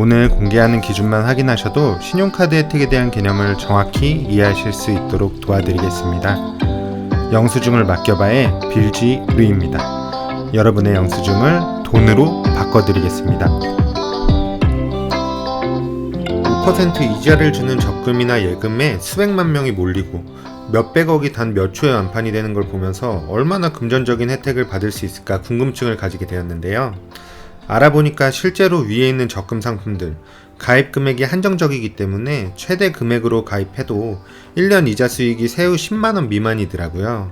오늘 공개하는 기준만 확인하셔도 신용카드 혜택에 대한 개념을 정확히 이해하실 수 있도록 도와드리겠습니다. 영수증을 맡겨봐의 빌지 루입니다. 여러분의 영수증을 돈으로 바꿔드리겠습니다. 5% 이자를 주는 적금이나 예금에 수백만 명이 몰리고 몇백억이 단 몇 초에 완판이 되는 걸 보면서 얼마나 금전적인 혜택을 받을 수 있을까 궁금증을 가지게 되었는데요. 알아보니까 실제로 위에 있는 적금 상품들, 가입 금액이 한정적이기 때문에 최대 금액으로 가입해도 1년 이자 수익이 세후 10만원 미만이더라고요.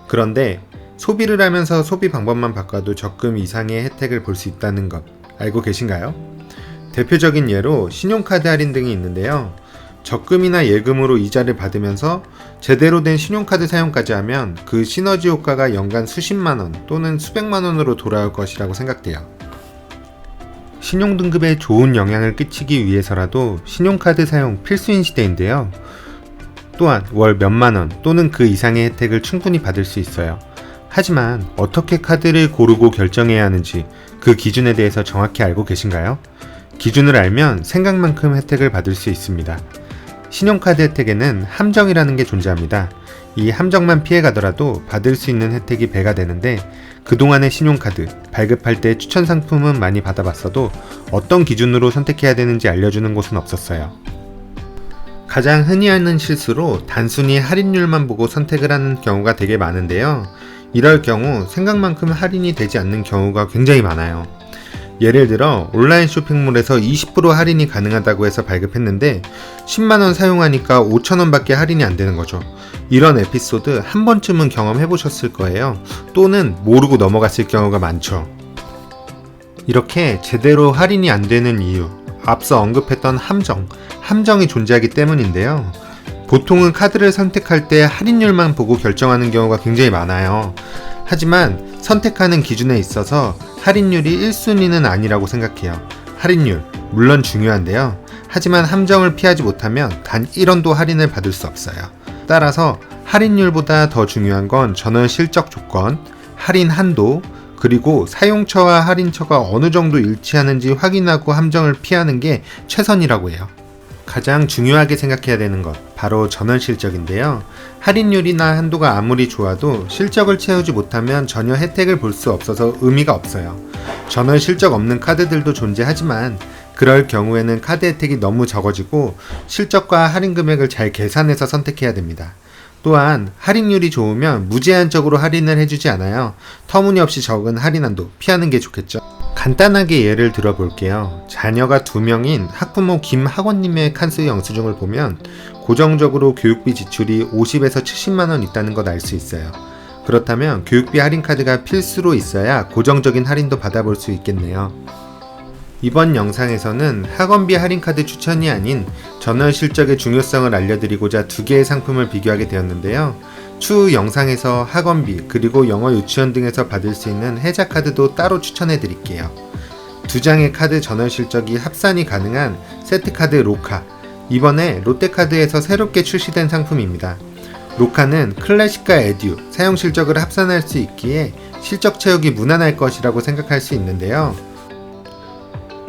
그런데 소비를 하면서 소비 방법만 바꿔도 적금 이상의 혜택을 볼 수 있다는 것 알고 계신가요? 대표적인 예로 신용카드 할인 등이 있는데요. 적금이나 예금으로 이자를 받으면서 제대로 된 신용카드 사용까지 하면 그 시너지 효과가 연간 수십만원 또는 수백만원으로 돌아올 것이라고 생각돼요. 신용등급에 좋은 영향을 끼치기 위해서라도 신용카드 사용 필수인 시대인데요. 또한 월 몇만원 또는 그 이상의 혜택을 충분히 받을 수 있어요. 하지만 어떻게 카드를 고르고 결정해야 하는지 그 기준에 대해서 정확히 알고 계신가요? 기준을 알면 생각만큼 혜택을 받을 수 있습니다. 신용카드 혜택에는 함정이라는 게 존재합니다. 이 함정만 피해가더라도 받을 수 있는 혜택이 배가 되는데 그동안의 신용카드, 발급할 때 추천 상품은 많이 받아봤어도 어떤 기준으로 선택해야 되는지 알려주는 곳은 없었어요. 가장 흔히 하는 실수로 단순히 할인율만 보고 선택을 하는 경우가 되게 많은데요. 이럴 경우 생각만큼 할인이 되지 않는 경우가 굉장히 많아요. 예를 들어 온라인 쇼핑몰에서 20% 할인이 가능하다고 해서 발급했는데 10만원 사용하니까 5천원 밖에 할인이 안 되는 거죠. 이런 에피소드 한 번쯤은 경험해 보셨을 거예요. 또는 모르고 넘어갔을 경우가 많죠. 이렇게 제대로 할인이 안 되는 이유, 앞서 언급했던 함정이 존재하기 때문인데요. 보통은 카드를 선택할 때 할인율만 보고 결정하는 경우가 굉장히 많아요. 하지만 선택하는 기준에 있어서 할인율이 1순위는 아니라고 생각해요. 할인율, 물론 중요한데요. 하지만 함정을 피하지 못하면 단 1원도 할인을 받을 수 없어요. 따라서 할인율보다 더 중요한 건 전월 실적 조건, 할인 한도, 그리고 사용처와 할인처가 어느 정도 일치하는지 확인하고 함정을 피하는 게 최선이라고 해요. 가장 중요하게 생각해야 되는 것, 바로 전월 실적인데요. 할인율이나 한도가 아무리 좋아도 실적을 채우지 못하면 전혀 혜택을 볼 수 없어서 의미가 없어요. 전월 실적 없는 카드들도 존재하지만 그럴 경우에는 카드 혜택이 너무 적어지고 실적과 할인 금액을 잘 계산해서 선택해야 됩니다. 또한 할인율이 좋으면 무제한적으로 할인을 해주지 않아요. 터무니없이 적은 할인 한도 피하는 게 좋겠죠. 간단하게 예를 들어볼게요. 자녀가 2명인 학부모 김학원님의 칸스 영수증을 보면 고정적으로 교육비 지출이 50에서 70만원 있다는 것 알 수 있어요. 그렇다면 교육비 할인 카드가 필수로 있어야 고정적인 할인도 받아볼 수 있겠네요. 이번 영상에서는 학원비 할인 카드 추천이 아닌 전월 실적의 중요성을 알려드리고자 2개의 상품을 비교하게 되었는데요. 추후 영상에서 학원비 그리고 영어 유치원 등에서 받을 수 있는 혜자 카드도 따로 추천해 드릴게요. 2장의 카드 전월 실적이 합산이 가능한 세트카드 로카, 이번에 롯데카드에서 새롭게 출시된 상품입니다. 로카는 클래식과 에듀, 사용 실적을 합산할 수 있기에 실적 채우기 무난할 것이라고 생각할 수 있는데요.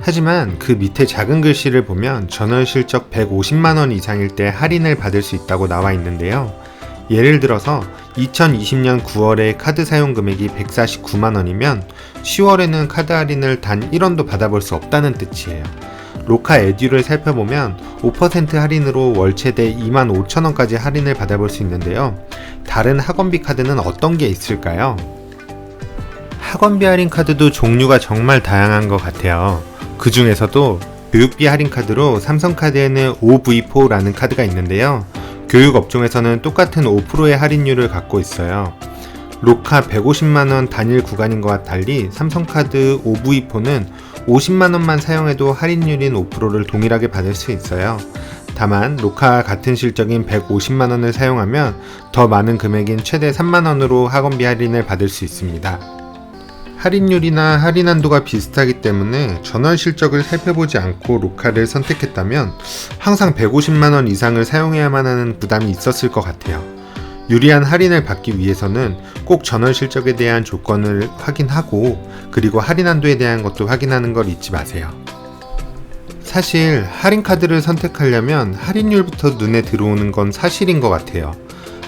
하지만 그 밑에 작은 글씨를 보면 전월 실적 150만원 이상일 때 할인을 받을 수 있다고 나와 있는데요. 예를 들어서 2020년 9월에 카드 사용 금액이 149만원이면 10월에는 카드 할인을 단 1원도 받아볼 수 없다는 뜻이에요. 로카 에듀를 살펴보면 5% 할인으로 월 최대 25,000원까지 할인을 받아볼 수 있는데요. 다른 학원비 카드는 어떤 게 있을까요? 학원비 할인 카드도 종류가 정말 다양한 것 같아요. 그 중에서도 교육비 할인 카드로 삼성카드에는 OV4라는 카드가 있는데요. 교육 업종에서는 똑같은 5%의 할인율을 갖고 있어요. 로카 150만원 단일 구간인 것과 달리 삼성카드 OV4는 50만원만 사용해도 할인율인 5%를 동일하게 받을 수 있어요. 다만 로카와 같은 실적인 150만원을 사용하면 더 많은 금액인 최대 3만원으로 학원비 할인을 받을 수 있습니다. 할인율이나 할인 한도가 비슷하기 때문에 전월 실적을 살펴보지 않고 로카를 선택했다면 항상 150만원 이상을 사용해야만 하는 부담이 있었을 것 같아요. 유리한 할인을 받기 위해서는 꼭 전월 실적에 대한 조건을 확인하고 그리고 할인 한도에 대한 것도 확인하는 걸 잊지 마세요. 사실 할인 카드를 선택하려면 할인율부터 눈에 들어오는 건 사실인 것 같아요.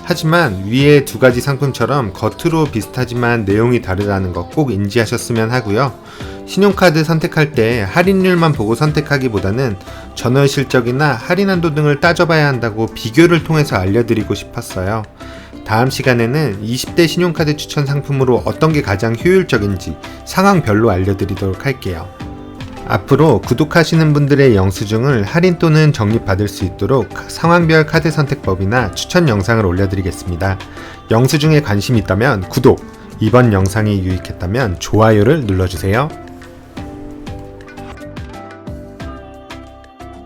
하지만 위의 두 가지 상품처럼 겉으로 비슷하지만 내용이 다르다는 거 꼭 인지하셨으면 하고요. 신용카드 선택할 때 할인율만 보고 선택하기보다는 전월 실적이나 할인 한도 등을 따져봐야 한다고 비교를 통해서 알려드리고 싶었어요. 다음 시간에는 20대 신용카드 추천 상품으로 어떤 게 가장 효율적인지 상황별로 알려드리도록 할게요. 앞으로 구독하시는 분들의 영수증을 할인 또는 적립받을 수 있도록 상황별 카드 선택법이나 추천 영상을 올려드리겠습니다. 영수증에 관심 있다면 구독, 이번 영상이 유익했다면 좋아요를 눌러주세요.